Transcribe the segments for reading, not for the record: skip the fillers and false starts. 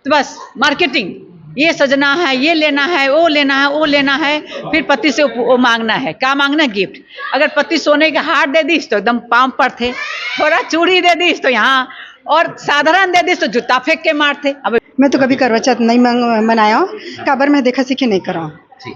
तो बस मार्केटिंग, ये सजना है, ये लेना है, वो लेना है, वो लेना है, फिर पति से वो मांगना है। क्या मांगना है? गिफ्ट। अगर पति सोने का हार दे दी तो एकदम पाँव पर थे, थोड़ा चूड़ी दे दी तो यहाँ, और साधारण दे दी तो जूता फेंक के मारते। अब मैं तो कभी करवा चौथ नहीं मनाया हूँ, काबर मैं देखा सीखी नहीं करा।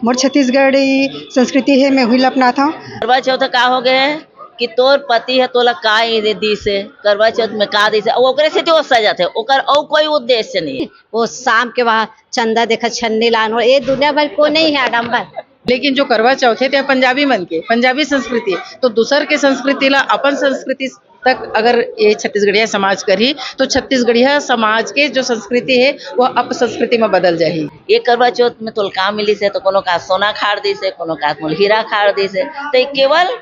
मोर छत्तीसगढ़ी संस्कृति है, मैं हुई अपना था। करवा चौथ का हो गए कि तोर पति है तोला का दी से करवा चौथ में का दी से ओकरे से तो सजा थे, ओकर और कोई उद्देश्य नहीं है। वो शाम के वहाँ चंदा देखा छन्नी लान, ये दुनिया भर को नहीं है आडम्बर। लेकिन जो करवा चौथ है त्या पंजाबी मन के पंजाबी संस्कृति तो दूसर के संस्कृति ला अपन संस्कृति तक अगर ये छत्तीसगढ़िया समाज करी तो छत्तीसगढ़िया समाज के जो संस्कृति है वह अप संस्कृति में बदल जाही। ये करवा चौथ में तोल का मिली से तो कोनो का सोना खाड़ दी से, कोनो का मोल हीरा खाड़ दी से, तो केवल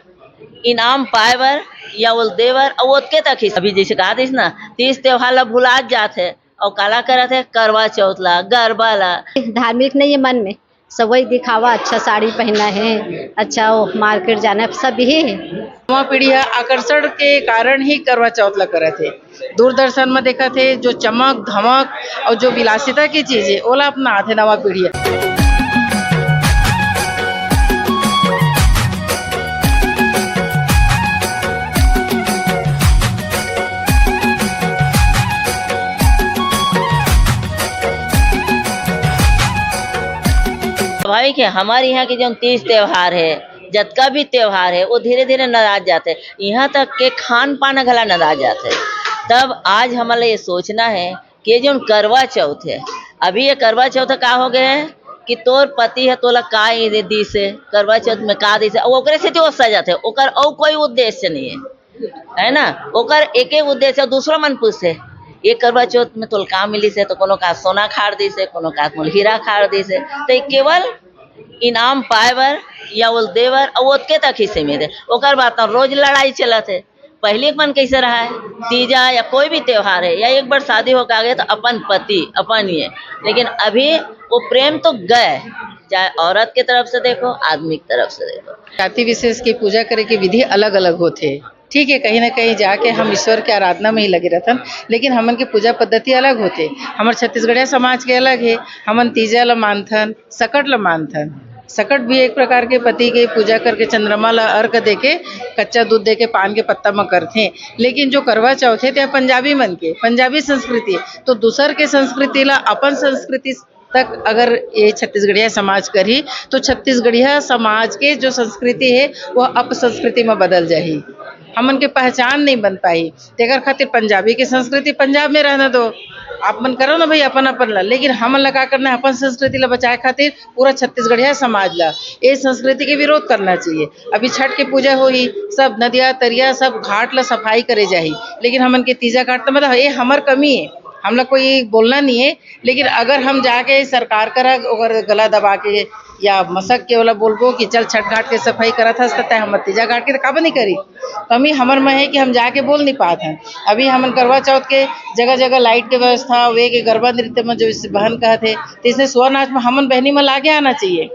इनाम पाए बर या बोल देवर और ओतके तक ही। अभी जैसे कहा थी ना, तीज त्योहार ला भुला जाते और काला करत है करवा चौथ ला गरबा ला। धार्मिक नहीं है मन में, सब वही दिखावा, अच्छा साड़ी पहनना है, अच्छा वो मार्केट जाना है, सब यही है। नवा पीढ़ी आकर्षण के कारण ही करवा चौथ ला करत है। दूरदर्शन में देखा थे जो चमक धमक और जो विलासिता की चीज है ओला अपना आते नवा पीढ़ी। स्वाभाविक है हमारे यहाँ के जो तीज त्योहार है, जतका भी त्योहार है वो धीरे धीरे नाराज जाते, यहाँ तक के खान पान घला नाराज जाते। तब आज हमारे ये सोचना है कि जो करवा चौथ है, अभी ये करवा चौथ का हो गए है कि तोर पति है तोला का दी से करवा चौथ में का दी से ओकरे से तो सजा थे, ओकर और कोई उद्देश्य नहीं है ना। ओकर एक एक उद्देश्य दूसरा मन पूछे ये करवा चौथ में तोल का मिली से तो कोनो का सोना खाड़ दी से, कोनो का मोल हीरा खाड़ दी से, तो केवल इनाम पाए बर या बोल देवर और ओतके तक ही सीमित है। ओकर बाद तो रोज लड़ाई चलत है। पहले मन कैसे रहा है, तीजा या कोई भी त्योहार है या एक बार शादी होकर आ गया तो अपन पति अपन ही है, लेकिन अभी वो प्रेम तो गए, चाहे औरत की तरफ से देखो आदमी की तरफ से देखो। जाति विशेष की पूजा करे की विधि अलग अलग होते, ठीक है, कहीं ना कहीं जाके हम ईश्वर के आराधना में ही लगे रहतन, लेकिन हमन के पूजा पद्धति अलग होते। हमारे छत्तीसगढ़िया समाज के अलग है, हमन तीजा ला मानथन, सकट ला मानथन। सकट भी एक प्रकार के पति के पूजा करके चंद्रमा ला अर्घ दे के कच्चा दूध दे के पान के पत्ता में करते। लेकिन जो करवा चौथ है त्या पंजाबी मन के पंजाबी संस्कृति तो दूसर के संस्कृति ला अपन संस्कृति तक अगर ये छत्तीसगढ़िया समाज करी तो छत्तीसगढ़िया समाज के जो संस्कृति है वह अप संस्कृति में बदल जाही। हमन के पहचान नहीं बन पाई, तेकर खातिर पंजाबी की संस्कृति पंजाब में रहना दो, आप मन करो ना भाई अपन अपन ला, लेकिन हमन ला का करना है अपन संस्कृति ला बचाए खातिर पूरा छत्तीसगढ़िया समाज ला ये संस्कृति के विरोध करना चाहिए। अभी छठ के पूजा होही, सब नदिया तरिया सब घाट ला सफाई करे जाही, लेकिन हमन के तीजा घाट तो मतलब ये हमार कमी है, हम लोग कोई बोलना नहीं है। लेकिन अगर हम जाके सरकार करा अगर गला दबा के या मसक के वाला बोलबो कि चल छठ घाट के सफाई करा था तो हम तीजा घाट के तो काबर नहीं करी, कमी हमर में है कि हम जाके बोल नहीं पाते हैं। अभी हमन करवा चौथ के जगह जगह लाइट के व्यवस्था वे के गरबा नृत्य में जो बहन कहते तो इसने सुआ नाच में हमन बहनी में लागे आना चाहिए।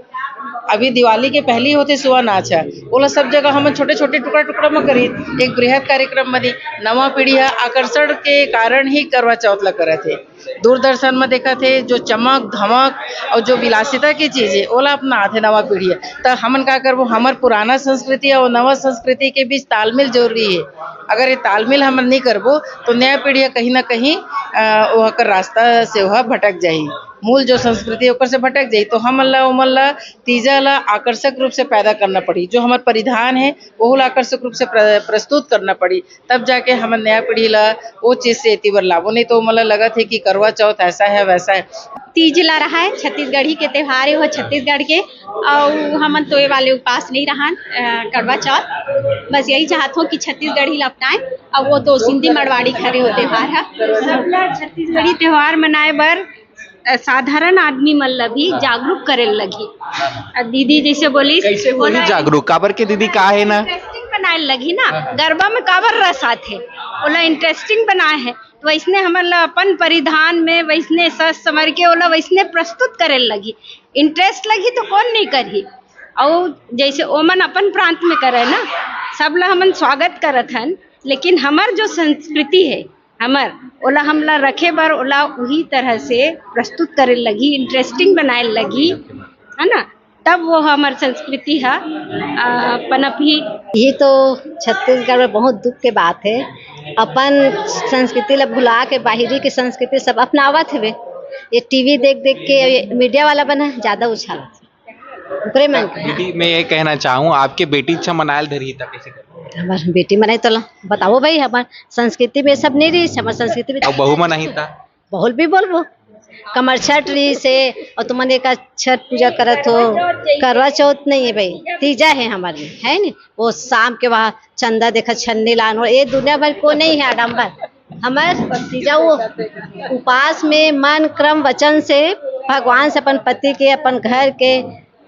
अभी दिवाली के पहली होते सुआ नाच है, बोला सब जगह हम छोटे छोटे टुकड़ा टुकड़ा में करी एक बृहद कार्यक्रम में नवा पीढ़ी आकर्षण के कारण ही करवा चौथ ला करे थे। दूरदर्शन में देखा थे जो चमक धमक और जो विलासिता की चीज है ओला अपना आते नवा पीढ़ी तो हमन का करबो, हमार पुराना संस्कृति और नवा संस्कृति के बीच तालमेल जरूरी है। अगर ये तालमेल हमन नहीं करबो तो नया पीढ़ी कहीं ना कहीं वह कर रास्ता से वह भटक जाही, मूल जो संस्कृति ओकर से भटक जाई। तो हमन ला तीजा ला आकर्षक रूप से पैदा करना पड़ी, जो हमार परिधान है वो आकर्षक रूप से प्रस्तुत करना पड़ी, तब जाके हमन नया पीढ़ी ला वो चीज से एती बर लाभो। नहीं तो मला लगा थे कि करवा चौथ ऐसा है वैसा है। तीज ला रहा है छत्तीसगढ़ी के त्योहार है, वो छत्तीसगढ़ के और हमन तो ये वाले उपास नहीं रहा करवा चौथ, बस यही चाहत हो कि छत्तीसगढ़ी ला अपनाएं और वो तो सिंधी मरवाड़ी खरे हो त्योहार है। सबला छत्तीसगढ़ी त्योहार मनाए बर साधारण आदमी मन ला भी जागरूक करे लगी। दीदी जैसे बोली जागरूक काबर के दीदी का है ना इंटरेस्टिंग बनाए लगी ना, गरबा में काबर रस आथे ओला इंटरेस्टिंग बनाए है, तो वैसने हमन ला अपन परिधान में वैसने सस समर के ओला वैसने प्रस्तुत करे लगी। इंटरेस्ट लगी तो कौन नहीं करी, और जैसे ओमन अपन प्रांत में करे ना सब ला हमन स्वागत करत हन, लेकिन हमार जो संस्कृति है हमर ओला हमला रखे बर ओला वही तरह से प्रस्तुत करे लगी, इंटरेस्टिंग बनाए लगी, है ना, तब वो हमार संस्कृति है पनप ही। ये तो छत्तीसगढ़ में बहुत दुख के बात है। अपन संस्कृति ला भुला के बाहरी के संस्कृति सब अपनावत हवे। ये टीवी देख देख के मीडिया वाला बना ज्यादा उछाला ओकरे मन के। दीदी मैं ये कहना चाहूँ आपके बेटी इच्छा मनायल धरी था कैसे कर हमार बेटी मनाई तो बताओ भाई, हमार संस्कृति में सब नहीं रही, हमार संस्कृति में और बहू मनाही था बहुल भी बोलबो कमर छठ रही से, और तुमने का छठ पूजा करत हो। करवा चौथ नहीं है भाई, तीजा है हमारे, है नी, वो शाम के वहाँ चंदा देखा छन्नी लान हो, ये दुनिया भर को नहीं है आडम्बर। हमारे तीजा वो उपास में मन क्रम वचन से भगवान से अपन पति के अपन घर के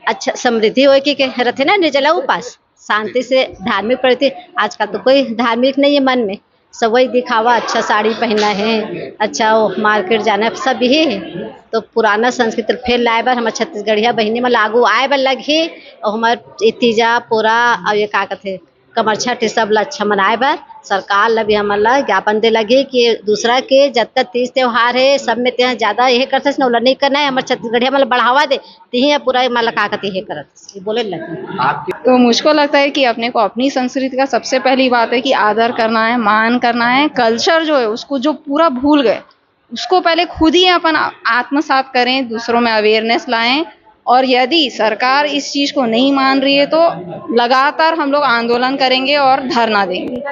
अच्छा समृद्धि हो के रहते ना, निर्जला उपास शांति से धार्मिक प्रति। आजकल तो कोई धार्मिक नहीं है मन में, सब वही दिखावा, अच्छा साड़ी पहनना है, अच्छा वो मार्केट जाना है, सब यही है। तो पुराना संस्कृति फिर लाए बार हमारे छत्तीसगढ़िया बहनी में लागू आए बार लगे, और हमारे तीजा पूरा और ये का कहते कमर छठ सब ला अच्छा मनाए बार सरकार ला भी हमारा ज्ञापन दे लगे कि दूसरा के जब तक तीज त्योहार है सब में त्यौहार ज्यादा यही करते ना, नहीं करना है हमारे छत्तीसगढ़िया मतलब बढ़ावा दे तीन पूरा मतलब का कहते ये करते बोले लगे। तो मुझको लगता है कि अपने को अपनी संस्कृति का सबसे पहली बात है कि आदर करना है, मान करना है। कल्चर जो है उसको जो पूरा भूल गए उसको पहले खुद ही अपन आत्मसात करें, दूसरों में अवेयरनेस लाएं, और यदि सरकार इस चीज को नहीं मान रही है तो लगातार हम लोग आंदोलन करेंगे और धरना देंगे।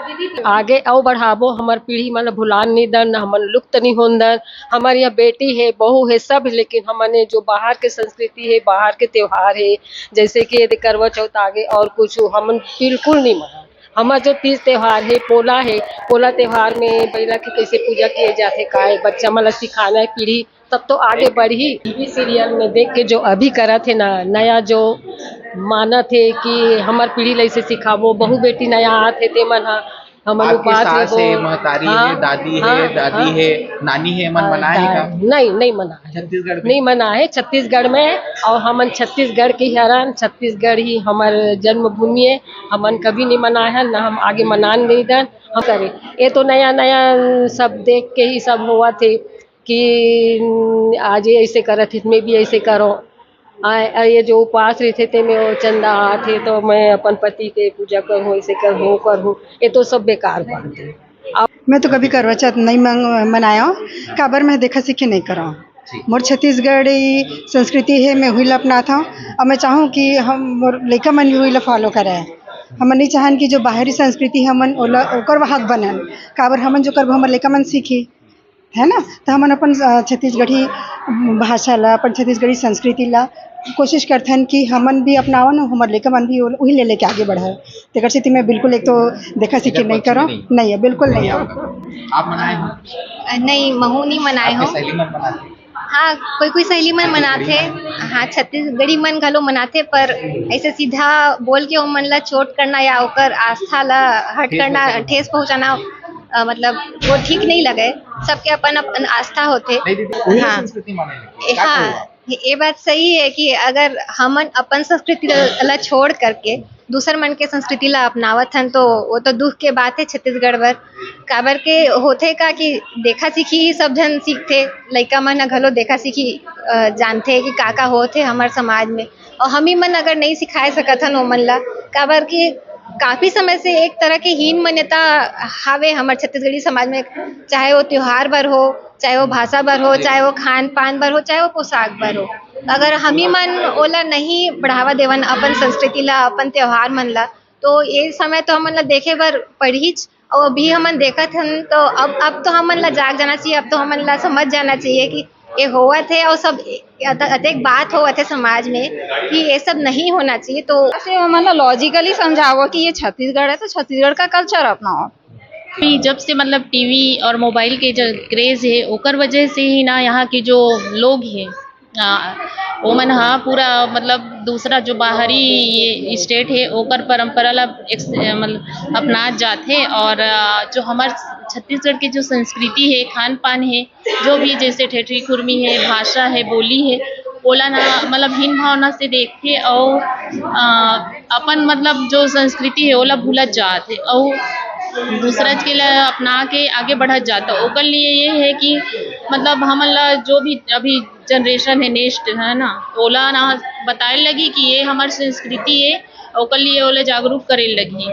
आगे और बढ़ावो हमार पीढ़ी मतलब भुलान नहीं दन, हमन लुप्त नहीं होन दन। हमारे यहाँ बेटी है, बहू है, सब, लेकिन हमने जो बाहर के संस्कृति है, बाहर के त्योहार है, जैसे कि यदि करवा चौथ आगे और कुछ हमन बिल्कुल नहीं मना। हमारा जो तीज त्योहार है, पोला त्योहार में बैला की कैसे पूजा किए जाते का है, बच्चा मतलब सिखाना है पीढ़ी, तब तो आगे बढ़ी। टीवी सीरियल में देख के जो अभी करा थे ना, नया जो माना थे कि हमार पीढ़ी ला इसे सिखावो, बहू बेटी नया आते थे मन हमारे सास है, महतारी है, दादी है, नानी है, मन मनाए है का? नहीं मना है, छत्तीसगढ़ नहीं मना है छत्तीसगढ़ में। और हमन छत्तीसगढ़ के हरान, छत्तीसगढ़ ही हमारे जन्मभूमि है, हमन कभी नहीं मना है, ना हम आगे मनान नहीं दें हम करे। ये तो नया सब देख के ही सब हुआ थे कि आज ये ऐसे करत थे, मैं भी ऐसे करो। ये जो उपवास रहते थे मैं वो चंदा आते तो मैं अपन पति के पूजा करूँ, ऐसे करूँ, ये तो सब बेकार बात है। मैं तो कभी करवा चौथ नहीं मनाया, काबर में देखा सीखी नहीं करा। मोर छत्तीसगढ़ी संस्कृति है, मैं हुई ला अपनाता हूँ, और मैं चाहूँ कि हम लड़का मन भी हुई ला फॉलो करें। हम नहीं चाहन कि जो बाहरी संस्कृति हमन ओकर हक बनन, काबर हमन जो करब हमारे लड़का मन सीखी, है ना। तो हमन अपन छत्तीसगढ़ी भाषा ला, अपन छत्तीसगढ़ी संस्कृति ला कोशिश करथन कि हमन भी अपनावन, हमारे लेकर मन भी वही ले लेके आगे बढ़े। तेकर से मैं बिल्कुल एक तो देखा सीखी नहीं करो, नहीं है, बिल्कुल नहीं है। आप मनाए हो? नहीं, महू नहीं मनाए हो। हाँ, कोई सहेली मन मनाथे, हाँ छत्तीसगढ़ी मन घलो मनाथे, पर ऐसे सीधा बोल के वो मन ला चोट करना या ओकर आस्था ला हट करना, ठेस पहुंचाना, मतलब वो ठीक नहीं लगे। सबके अपन अपन आस्था होते। हाँ, ये बात सही है कि अगर हमन अपन संस्कृति ला छोड़ करके दूसर मन के संस्कृति ला अपनावत हन तो वो तो दुख के बात है छत्तीसगढ़ भर। काबर के होथे का कि देखा सीखी ही सब जन सीखते, लइका मन घलो देखा सीखी जानते कि का होथे हमार समाज में, और हम ही मन अगर नहीं सिखाए सकत हन ओमन ला, काबर के काफी समय से एक तरह की हीन मान्यता हावे हमारे छत्तीसगढ़ी समाज में, चाहे वो त्योहार बर हो, चाहे वो भाषा बर हो, चाहे वो खान पान बर हो, चाहे वो पोशाक बर हो। अगर हम ही मन ओला नहीं बढ़ावा देवन अपन संस्कृति ला, अपन त्योहार मन ला, तो ये समय तो हमन ला देखे बर पड़हीच। और अभी हमन देखत हन तो अब तो हमन ला जाग जाना चाहिए, अब तो हमन ला समझ जाना चाहिए कि ये हुआ थे और सब अतेक बात हो थे समाज में कि ये सब नहीं होना चाहिए। तो ऐसे मतलब लॉजिकली समझाओ कि ये छत्तीसगढ़ है तो छत्तीसगढ़ का कल्चर अपनाओ। जब से मतलब टीवी और मोबाइल के जो क्रेज़ है ओकर वजह से ही ना यहाँ के जो लोग हैं ओमन हाँ पूरा मतलब दूसरा जो बाहरी ये स्टेट है ओकर परंपरा ला मतलब अपना जाते, और जो हमार छत्तीसगढ़ की जो संस्कृति है, खान पान है, जो भी जैसे ठेठरी खुरमी है, भाषा है, बोली है, ओला ना मतलब हीन भावना से देखते और अपन मतलब जो संस्कृति है ओला भूलत जाते। और दूसरा के लिए अपना के आगे बढ़त जाता। ओकर लिए ये है कि मतलब हमला जो भी अभी जनरेशन है नेक्स्ट है ना, ओला ना बताए लगी कि ये हमारी संस्कृति है, ओकर लिए ओला जागरूक करे लगी।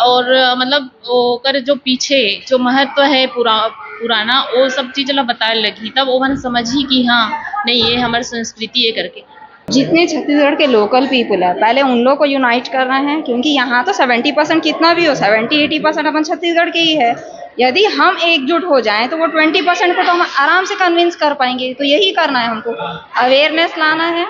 और मतलब ओकर जो पीछे जो महत्व है पुराना वो सब चीज़ ला बताए लगी, तब वो मन समझी कि हाँ नहीं ये हमारी संस्कृति है करके। जितने छत्तीसगढ़ के लोकल पीपल है पहले उन लोग को यूनाइट करना है, क्योंकि यहाँ तो 70% कितना भी हो 70-80% अपन छत्तीसगढ़ के ही है। यदि हम एकजुट हो जाएं तो वो 20% को तो हम आराम से कन्विंस कर पाएंगे। तो यही करना है, हमको अवेयरनेस लाना है।